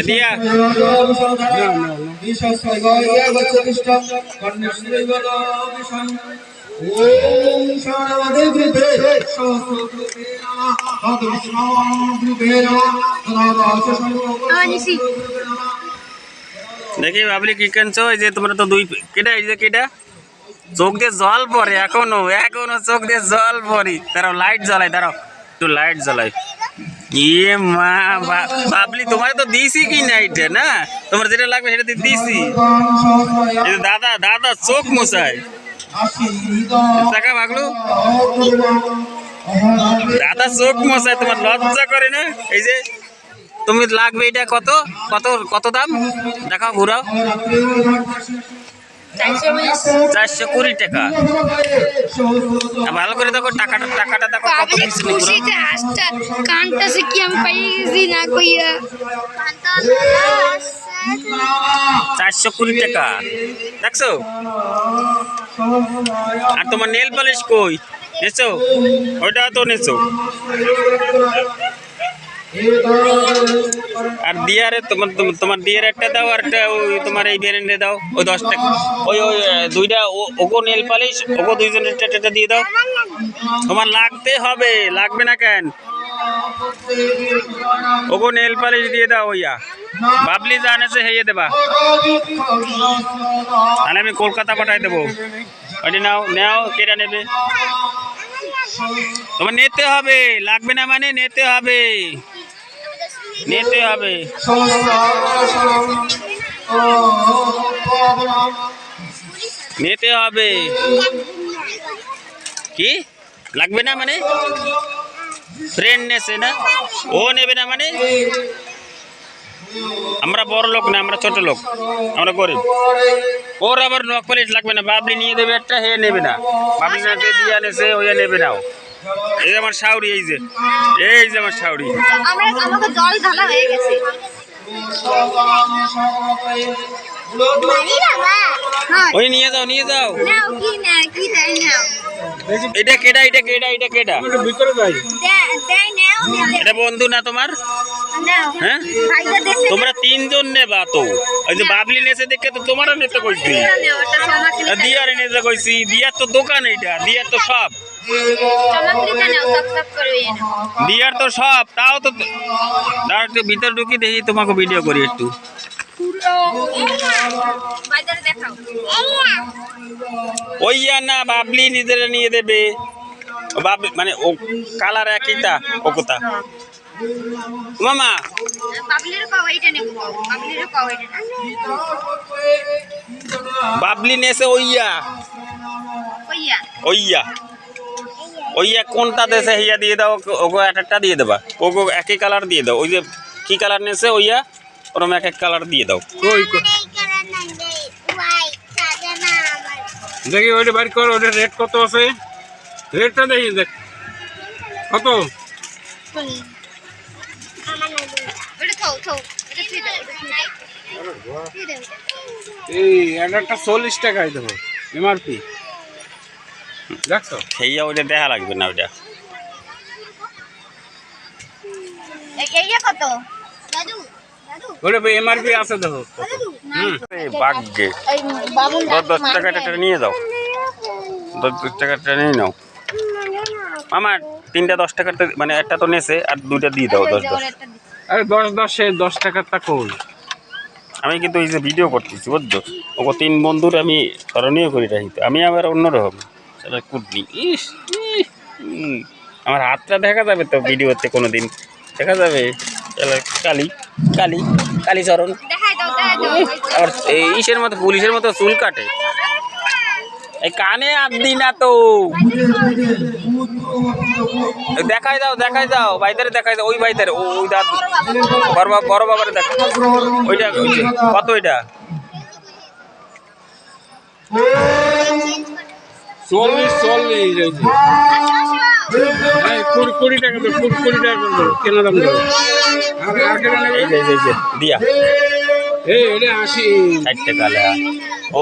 দিয়া দেখি বাবলি কি কেনছো? এই যে তোমরা তো দুই কেটা, এই যে কেটা চোখ দিয়ে জল পড়ে, এখনো চোখ দিয়ে জল পড়ে। দাঁড়াও লাইট জ্বালাই, দাঁড়াও একটু লাইট জ্বালাই। ইয়ে মা, বাবলি তোমার তো দিছি কি না, এটা না তোমার যেটা লাগবে সেটা দিছি। দাদা দাদা চোখ মোছায় টাকা ভাগলো, দাদা চোখ মোছায়, তোমার লজ্জা করে না? এই যে তুমি লাগবে এটা কত কত কত দাম দেখাও, ঘুরাও। 420 টাকা। ভালো করে দেখো টাকাটা, টাকাটা দেখো কত কিছু। 420 টাকা দেখছো? আর তোমার নেল পলিশ কই নেছো? ওইটা তো নেছো। আর দিয়ারে তোমার দিয়ার একটা দাও, আর একটা ওই তোমার এই ব্র্যান্ডে দাও, ওই 10 টাকা। ওই দুইটা ওগো নেল পালিশ, ওগো দুইজনের একটা দিয়ে দাও। তোমার লাগতে হবে, লাগবে না কেন? ওগো নেল পালিশ দিয়ে দাও। ওইয়া বাবলি জানেছে হেয়ে দেবা, তাহলে আমি কলকাতা পাঠাই দেবো। ওইটা নাও, নাও, কেটা নেবে? তোমার নিতে হবে, লাগবে না মানে নিতে হবে, নিতে হবে। নিতে হবে কি? লাগবে না মানে ফ্রেন্ড নেছে না, ও নেবে না মানে? আমরা বড় লোক না, আমরা ছোট লোক, আমরা গরিব। ওর আবার নখ পালিশ লাগবে না, বাবলি নিয়ে দেবে একটা, হে নেবে না। বাবলি দিয়ে আনেছে, ওইয়া নেবে নাও। এই যে আমার শাউরি, এই যে আমার শাউরি। ওই নিয়ে যাও, নিয়ে যাও। এটা কেডা, এটা কেডা, এটা কেডা? এটা বন্ধু না তোমার? হ্যাঁ, তোমরা 3 জন নেবা তো। ওই যে বাবলি নেছে দেখে তো তোমারও নিতে কইছি, দিয়ারে নিতে কইছি। দিয়ার তো দোকান, এইটা দিয়ার তো সব, দিয়ার তো সব। তাও তো একটু ভিতর ঢুকি দেখি, তোমাকে ভিডিও করি একটু। ওইয়া না, বাবলি নিজের নিয়ে দেবে। বাবলি মানে ও কালার একইটা, ও কোথা মামা? বাবলি নেছে ওইয়া, ওইয়া ওইয়া কোনটা দেশে হিয়া দিয়ে দাও, ওগো একটা দিয়ে দেবা। ওগো একই কালার দিয়ে দাও। ওই যে কি কালার নেছে ওইয়া, ওরম এক কালার দিয়ে দাও। দেখি ওইটা বাইর কর, ওইটা রেট কত আছে? রেটটা দেখি, দেখ কত। এই একটা 40 টাকায় দেবো এমআরপি, দেখছো? সেইয়া ওইটা দেখা লাগবে না, ওইটা ওটা এমআরপি আছে দেখো। বাগ্যে 10 টাকাটা নিয়ে যাও, 10 টাকাটা নিয়ে নাও মামা। 3টা 10 টাকার, মানে একটা তো নেছে, আর 2টা দিয়ে দাও 10 10। আরে 10 10 টাকারটা কই? আমি কিন্তু এই যে ভিডিও করতেছি, বুঝছো? ওকে 3 বন্ধুর আমি স্মরণীয় করে রাখি। আমি আবার অন্যরকম সেটা কুটনি। ইস, আমার হাতটা দেখা যাবে তো ভিডিওতে, কোনো দিন দেখা যাবে। কালি কালি কালীচরণ আবার ইসের মতো, পুলিশের মতো চুল কাটে। এই কানে আদি না তো, দেখাই দাও, দেখাই দাও ভাইদারে, দেখাই দাও। ওই ভাইদারে, ওই দাদু বড় বাবারে দেখা। ওইটা কত? ওইটা 40 20 টাকা, 20 টাকা কেনা দাম দেবো। দিয়া এই 80 60 টাকা। ও